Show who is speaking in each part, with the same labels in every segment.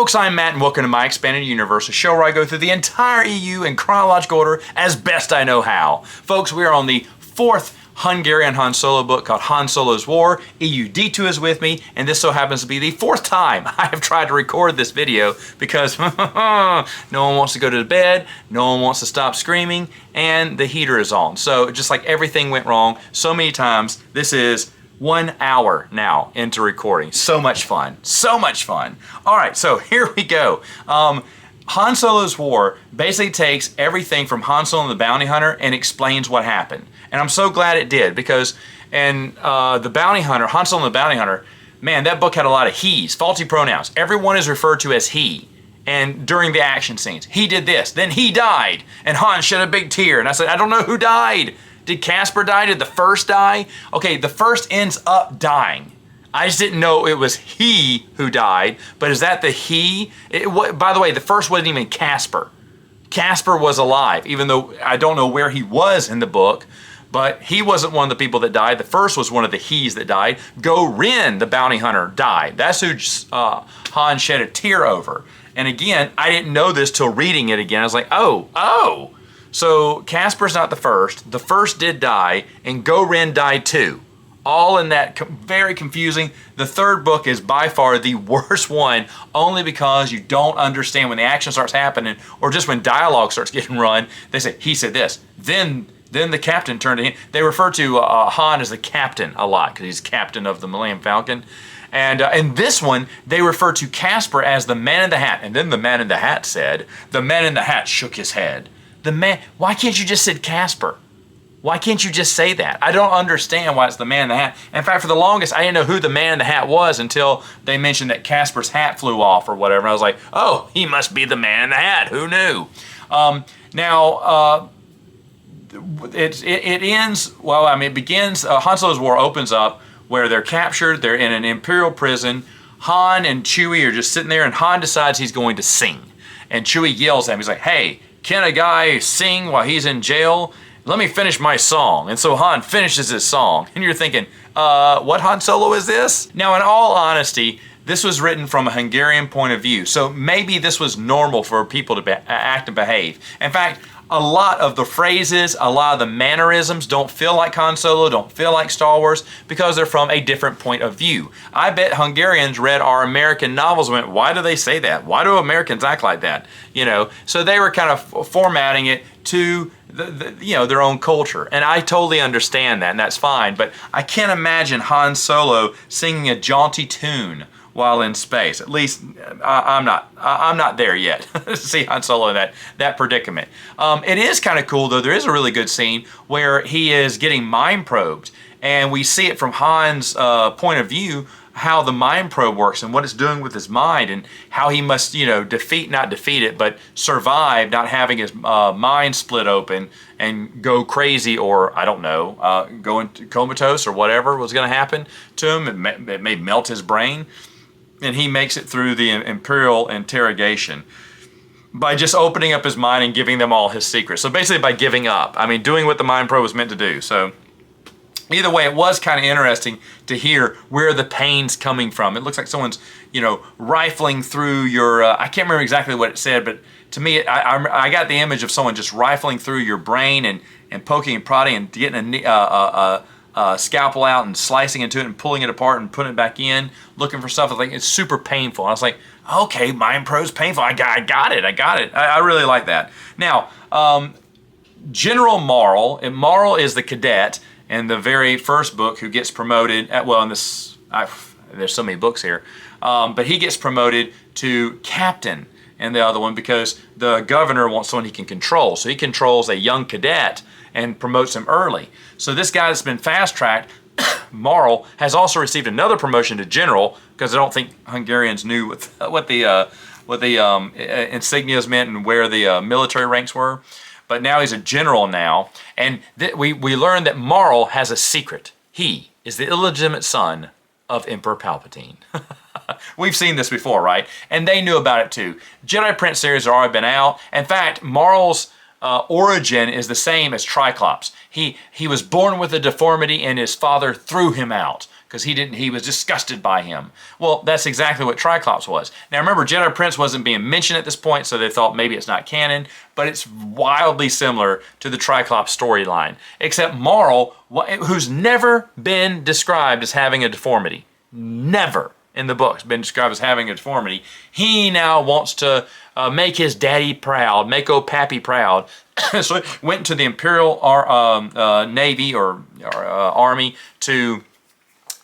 Speaker 1: folks, I'm Matt and welcome to My Expanded Universe, a show where I go through the entire EU in chronological order as best I know how. Folks, we are on the fourth Hungarian Han Solo book called Han Solo's War. EUD2 is with me, and this so happens to be the fourth time I have tried to record this video because no one wants to go to bed, no one wants to stop screaming, and the heater is on. So just like everything went wrong so many times, this is 1 hour now into recording. So much fun. So much fun. All right, so here we go. Han Solo's War basically takes everything from Han Solo and the Bounty Hunter and explains what happened. And I'm so glad it did because in the Bounty Hunter, Han Solo and the Bounty Hunter, man, that book had a lot of he's, faulty pronouns. Everyone is referred to as he. And during the action scenes, he did this, then he died, and Han shed a big tear. And I said, I don't know who died. Did Casper die? Did the first die? Okay, the first ends up dying. I just didn't know it was he who died, but is that the he? By the way, the first wasn't even Casper. Casper was alive, even though I don't know where he was in the book, but he wasn't one of the people that died. The first was one of the he's that died. Go Rin, the bounty hunter, died. That's who Han shed a tear over. And again, I didn't know this till reading it again. I was like, oh. So Casper's not the first. The first did die, and Go Rin died too. All in that very confusing. The third book is by far the worst one, only because you don't understand when the action starts happening, or just when dialogue starts getting run. They say, he said this, then the captain turned to him. They refer to Han as the captain a lot, because he's captain of the Millennium Falcon. And in this one, they refer to Casper as the man in the hat. And then the man in the hat said, the man in the hat shook his head. Why can't you just say Casper? Why can't you just say that? I don't understand why it's the man in the hat. In fact, for the longest, I didn't know who the man in the hat was until they mentioned that Casper's hat flew off or whatever. I was like, oh, he must be the man in the hat. Who knew? It ends, well, I mean, it begins, Han Solo's War opens up where they're captured. They're in an Imperial prison. Han and Chewie are just sitting there, and Han decides he's going to sing. And Chewie yells at him. He's like, hey, can a guy sing while he's in jail? Let me finish my song. And so Han finishes his song. And you're thinking, what Han Solo is this? Now, in all honesty, this was written from a Hungarian point of view. So maybe this was normal for people to act and behave. In fact, a lot of the phrases, a lot of the mannerisms don't feel like Han Solo, don't feel like Star Wars, because they're from a different point of view. I bet Hungarians read our American novels and went, why do they say that? Why do Americans act like that? You know, so they were kind of formatting it to their own culture. And I totally understand that, and that's fine, but I can't imagine Han Solo singing a jaunty tune while in space. At least I'm not there yet to see Han Solo in that predicament. It is kind of cool though. There is a really good scene where he is getting mind probed, and we see it from Han's point of view, how the mind probe works and what it's doing with his mind, and how he must, not defeat it, but survive not having his mind split open and go crazy, or I don't know, go into comatose or whatever was going to happen to him. It may melt his brain. And he makes it through the Imperial interrogation by just opening up his mind and giving them all his secrets. So basically by giving up. I mean, doing what the mind probe was meant to do. So either way, it was kind of interesting to hear where the pain's coming from. It looks like someone's, rifling through your, I can't remember exactly what it said, but to me, I got the image of someone just rifling through your brain and poking and prodding and getting a scalpel out and slicing into it and pulling it apart and putting it back in, looking for stuff. It's super painful. And I was like, okay, mind probe's painful. I got it. I really like that. Now, General Marl, and Marl is the cadet in the very first book who gets promoted. There's so many books here, but he gets promoted to captain in the other one because the governor wants someone he can control. So he controls a young cadet and promotes him early. So this guy that's been fast-tracked, Marl, has also received another promotion to general, because I don't think Hungarians knew what the insignias meant and where the military ranks were. But now he's a general now, and we learned that Marl has a secret. He is the illegitimate son of Emperor Palpatine. We've seen this before, right? And they knew about it too. Jedi Prince series have already been out. In fact, Marl's origin is the same as Triclops. He was born with a deformity and his father threw him out because he was disgusted by him. Well, that's exactly what Triclops was. Now remember, Jedi Prince wasn't being mentioned at this point, so they thought maybe it's not canon, but it's wildly similar to the Triclops storyline, except Marl, who's never been described as having a deformity, never in the books been described as having a deformity, he now wants to make his daddy proud, make old Pappy proud. So he went into the Imperial Navy or Army to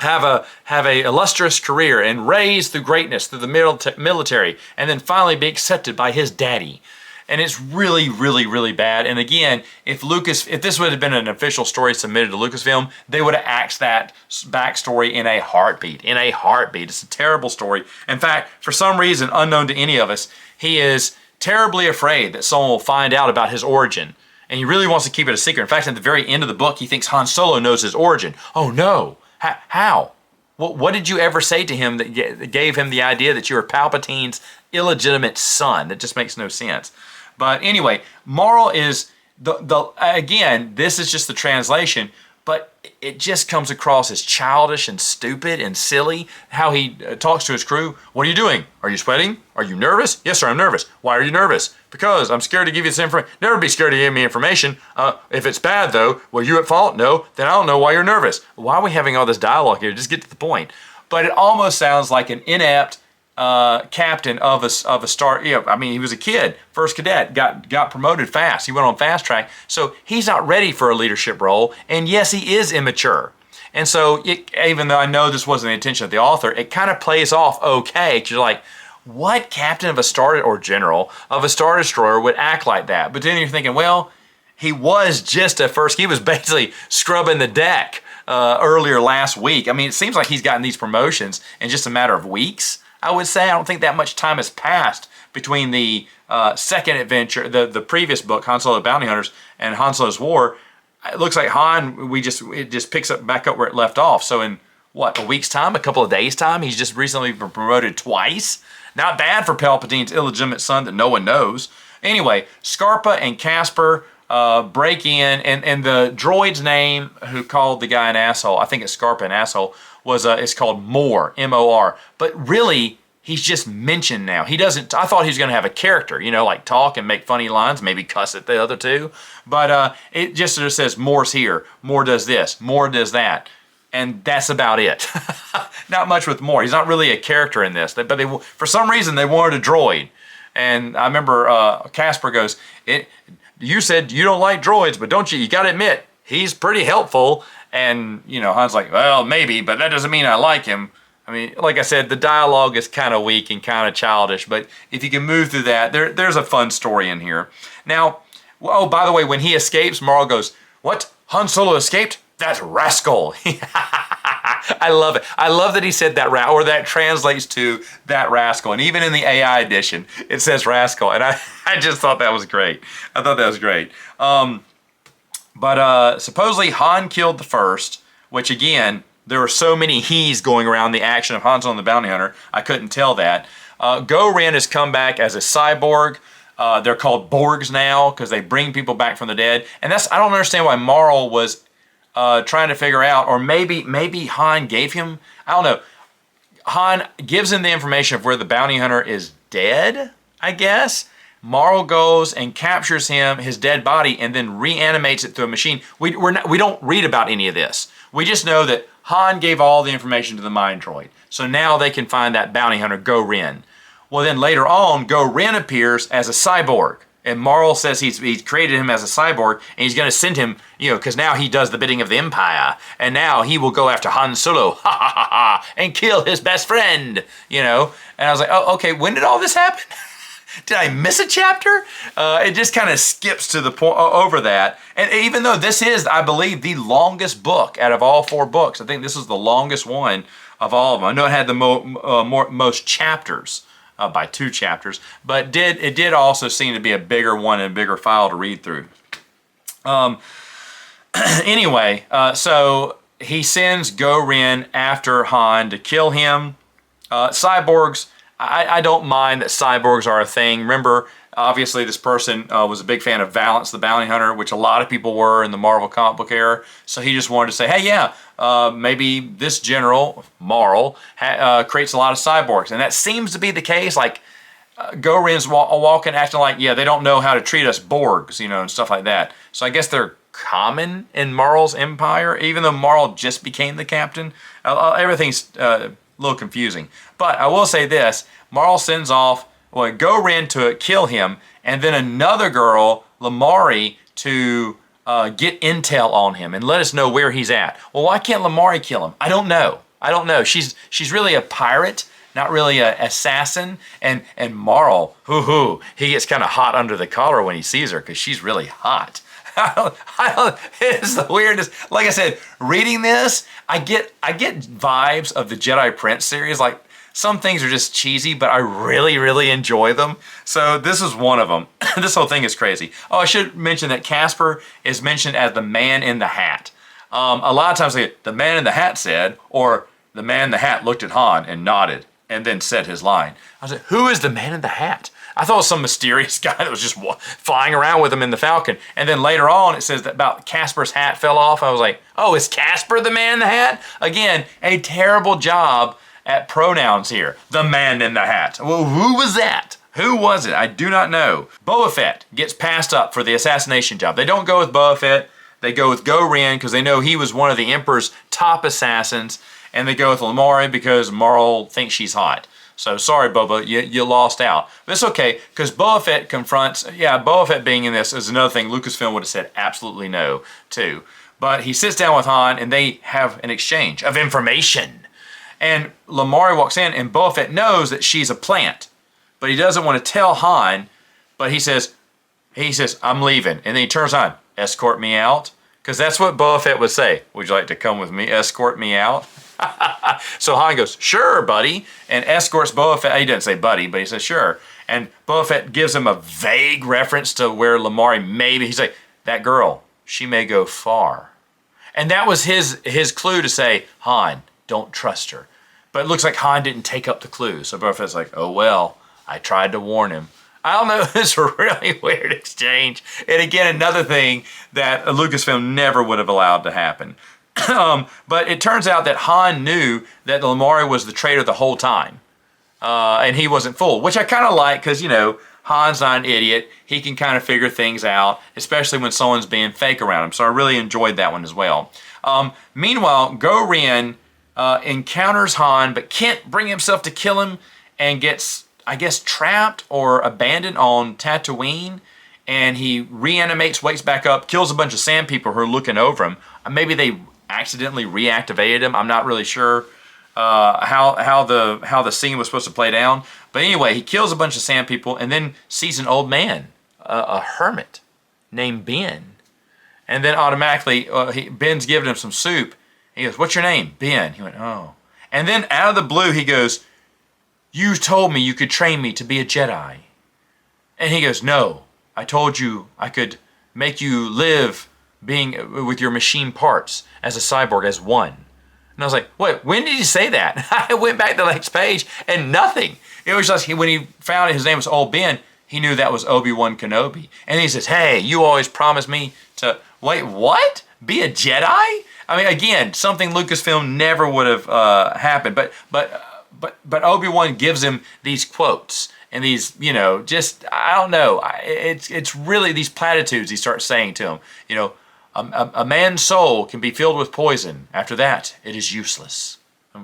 Speaker 1: have a illustrious career and raise through greatness through the military, and then finally be accepted by his daddy. And it's really, really, really bad. And again, if this would have been an official story submitted to Lucasfilm, they would have axed that backstory in a heartbeat. In a heartbeat. It's a terrible story. In fact, for some reason unknown to any of us, he is terribly afraid that someone will find out about his origin. And he really wants to keep it a secret. In fact, at the very end of the book, he thinks Han Solo knows his origin. Oh no. How? What did you ever say to him that gave him the idea that you were Palpatine's illegitimate son? That just makes no sense. But anyway, Marl is, again, this is just the translation, but it just comes across as childish and stupid and silly. How he talks to his crew. What are you doing? Are you sweating? Are you nervous? Yes, sir, I'm nervous. Why are you nervous? Because I'm scared to give you this information. Never be scared to give me information. If it's bad, though, were you at fault? No, then I don't know why you're nervous. Why are we having all this dialogue here? Just get to the point. But it almost sounds like an inept captain of a star. I mean, he was a kid, first cadet, got promoted fast. He went on fast track, so he's not ready for a leadership role. And yes, he is immature. And so, even though I know this wasn't the intention of the author, it kind of plays off okay. You're like, what captain of a star or general of a star destroyer would act like that? But then you're thinking, well, he was just he was basically scrubbing the deck earlier last week. I mean, it seems like he's gotten these promotions in just a matter of weeks. I would say I don't think that much time has passed between the second adventure, the previous book, Han Solo the Bounty Hunters, and Han Solo's War. It looks like Han, it just picks up back up where it left off. So in what, a week's time, a couple of days' time, he's just recently been promoted twice. Not bad for Palpatine's illegitimate son that no one knows. Anyway, Scarpa and Casper break in, and the droid's name, who called the guy an asshole, I think it's Scarpa an asshole, is called Mor, M-O-R. But really, he's just mentioned now. He doesn't, I thought he was going to have a character, like talk and make funny lines, maybe cuss at the other two. But it just sort of says, Mor's here, Mor does this, Mor does that. And that's about it. Not much with Mor. He's not really a character in this. But for some reason, they wanted a droid. And I remember Casper goes, you said you don't like droids, but don't you? You got to admit, he's pretty helpful. And, Han's like, well, maybe, but that doesn't mean I like him. I mean, like I said, the dialogue is kind of weak and kind of childish, but if you can move through that, there's a fun story in here. Now, oh, by the way, when he escapes, Marl goes, what? Han Solo escaped? That rascal. I love it. I love that he said that, or that translates to that rascal. And even in the AI edition, it says rascal. And I just thought that was great. I thought that was great. But supposedly Han killed the first, which again, there were so many he's going around the action of Han Solo and the Bounty Hunter, I couldn't tell that. Go Ren has come back as a cyborg. They're called Borgs now because they bring people back from the dead. And I don't understand why Marl was trying to figure out, or maybe Han gave him, I don't know. Han gives him the information of where the bounty hunter is dead, I guess. Marl goes and captures his dead body, and then reanimates it through a machine. We don't read about any of this. We just know that Han gave all the information to the mind droid. So now they can find that bounty hunter, Go Ren. Well, then later on, Go Ren appears as a cyborg. And Marl says he's created him as a cyborg, and he's going to send him, because now he does the bidding of the Empire. And now he will go after Han Solo, ha ha ha ha, and kill his best friend, And I was like, oh, okay, when did all this happen? Did I miss a chapter? It just kind of skips to the point over that. And even though this is, I believe, the longest book out of all 4 books, I think this is the longest one of all of them. I know it had the most chapters. By 2 chapters, but it did also seem to be a bigger one and a bigger file to read through. Anyway, so he sends Go Ren after Han to kill him. Cyborgs, I don't mind that cyborgs are a thing. Remember, Obviously, this person was a big fan of Valance the Bounty Hunter, which a lot of people were in the Marvel comic book era. So he just wanted to say, hey, yeah, maybe this general, Marl, creates a lot of cyborgs. And that seems to be the case. Like, Go-Ren's walking, acting like, yeah, they don't know how to treat us Borgs, you know, and stuff like that. So I guess they're common in Marl's empire, even though Marl just became the captain. Everything's a little confusing. But I will say this, Marl sends off Go-Ren to kill him, and then another girl, Lamari, to get intel on him and let us know where he's at. Well, why can't Lamari kill him? I don't know. She's really a pirate, not really an assassin. And Marl, he gets kind of hot under the collar when he sees her because she's really hot. It's the weirdest. Like I said, reading this, I get vibes of the Jedi Prince series. Like, some things are just cheesy, but I really, really enjoy them. So this is one of them. This whole thing is crazy. Oh, I should mention that Casper is mentioned as the man in the hat. A lot of times the man in the hat said, or the man in the hat looked at Han and nodded and then said his line. I was like, who is the man in the hat? I thought it was some mysterious guy that was just flying around with him in the Falcon. And then later on it says that about Casper's hat fell off. I was like, oh, is Casper the man in the hat? Again, a terrible job at pronouns here. The man in the hat. Well, who was that? Who was it? I do not know. Boba Fett gets passed up for the assassination job. They don't go with Boba Fett. They go with Go-Ren because they know he was one of the Emperor's top assassins. And they go with Lamari because Marl thinks she's hot. So sorry, Boba, you lost out. But it's okay because Boba Fett confronts, Boba Fett being in this is another thing Lucasfilm would have said absolutely no to. But he sits down with Han and they have an exchange of information. And Lamari walks in, and Boba Fett knows that she's a plant, but he doesn't want to tell Han. But he says, "I'm leaving," and then he turns on, "Escort me out," because that's what Boba Fett would say. Would you like to come with me? Escort me out. So Han goes, "Sure, buddy," and escorts Boba Fett. He doesn't say buddy, but he says sure. And Boba Fett gives him a vague reference to where Lamari maybe. He's like, "That girl, she may go far," and that was his clue to say, Han, don't trust her. But it looks like Han didn't take up the clue. So Boba Fett's like, oh well, I tried to warn him. I don't know, it's a really weird exchange. And again, another thing that Lucasfilm never would have allowed to happen. But it turns out that Han knew that Lamari was the traitor the whole time. And he wasn't fooled, which I kind of like because, you know, Han's not an idiot. He can kind of figure things out, especially when someone's being fake around him. So I really enjoyed that one as well. Meanwhile, Go-Ren encounters Han, but can't bring himself to kill him and gets, I guess, trapped or abandoned on Tatooine. And he reanimates, wakes back up, kills a bunch of sand people who are looking over him. Maybe they accidentally reactivated him. I'm not really sure how the scene was supposed to play down. But anyway, he kills a bunch of sand people and then sees an old man, a hermit named Ben. And then automatically, Ben's giving him some soup. He goes, "What's your name?" "Ben." He went, "Oh." And then out of the blue, he goes, "You told me you could train me to be a Jedi." And he goes, "No, I told you I could make you live being with your machine parts as a cyborg, as one." And I was like, "Wait, when did he say that?" I went back to the next page and nothing. It was just when he found his name was Old Ben, he knew that was Obi-Wan Kenobi. And he says, "Hey, you always promised me to," wait, what? Be a Jedi? I mean, again, something Lucasfilm never would have happened. But Obi-Wan gives him these quotes and these, you know, just, I don't know. It's really these platitudes he starts saying to him. You know, a man's soul can be filled with poison. After that, it is useless.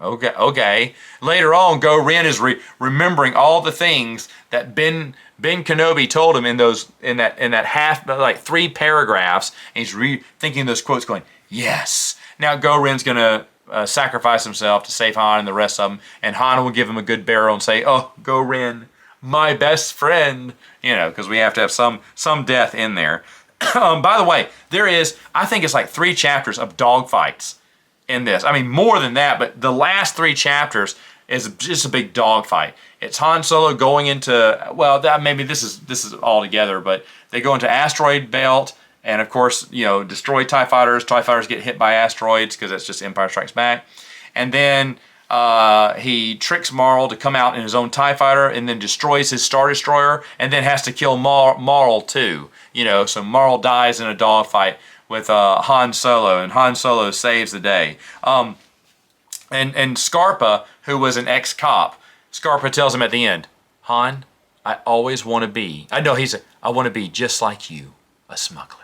Speaker 1: Okay. Later on, Go-Ren is remembering all the things that Ben Kenobi told him in that half, like 3 paragraphs. And he's rethinking those quotes, going, yes. Now Go-Ren's gonna sacrifice himself to save Han and the rest of them, and Han will give him a good burial and say, "Oh, Go-Ren, my best friend," you know, because we have to have some death in there. By the way, there is, I think it's like 3 chapters of dogfights in this. I mean, more than that, but the last 3 chapters is just a big dogfight. It's Han Solo going into, well, maybe this is all together, but they go into asteroid belt, and of course, you know, destroy TIE fighters. TIE fighters get hit by asteroids because that's just Empire Strikes Back. And then he tricks Marl to come out in his own TIE fighter and then destroys his Star Destroyer and then has to kill Marl too. So Marl dies in a dogfight with Han Solo, and Han Solo saves the day. And Scarpa, who was an ex-cop, Scarpa tells him at the end, Han, I always want to be, I want to be just like you, a smuggler.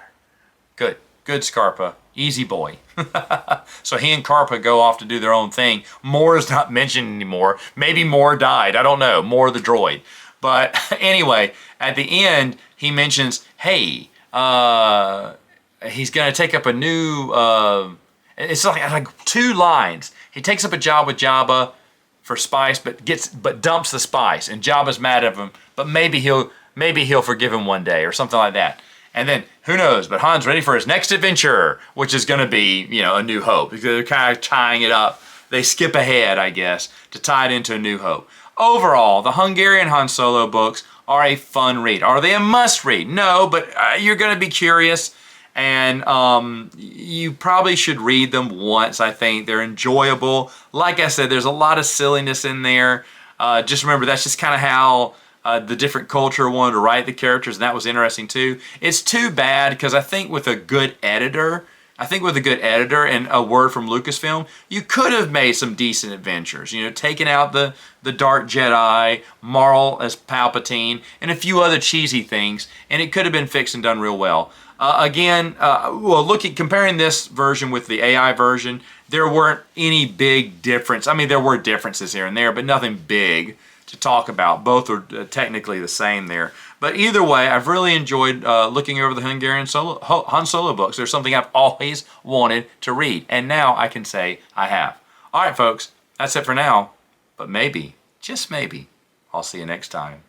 Speaker 1: Good Scarpa, easy boy. So he and Carpa go off to do their own thing. Moore is not mentioned anymore. Maybe Moore died, I don't know, Moore the droid. But anyway, at the end, he mentions, hey, he's going to take up a new, it's like 2 lines. He takes up a job with Jabba for spice, but dumps the spice, and Jabba's mad at him. But maybe he'll forgive him one day, or something like that. And then who knows? But Han's ready for his next adventure, which is going to be, A New Hope. They're kind of tying it up. They skip ahead, I guess, to tie it into A New Hope. Overall, the Hungarian Han Solo books are a fun read. Are they a must read? No, but you're going to be curious. And you probably should read them once, I think. They're enjoyable. Like I said, there's a lot of silliness in there. Just remember, that's just kind of how the different culture wanted to write the characters, and that was interesting too. It's too bad, because I think with a good editor and a word from Lucasfilm, you could have made some decent adventures. Taking out the Dark Jedi, Marl as Palpatine, and a few other cheesy things, and it could have been fixed and done real well. Comparing this version with the AI version, there weren't any big difference. I mean, there were differences here and there, but nothing big to talk about. Both are technically the same there. But either way, I've really enjoyed looking over the Hungarian Han Solo books. They're something I've always wanted to read, and now I can say I have. All right, folks, that's it for now. But maybe, just maybe, I'll see you next time.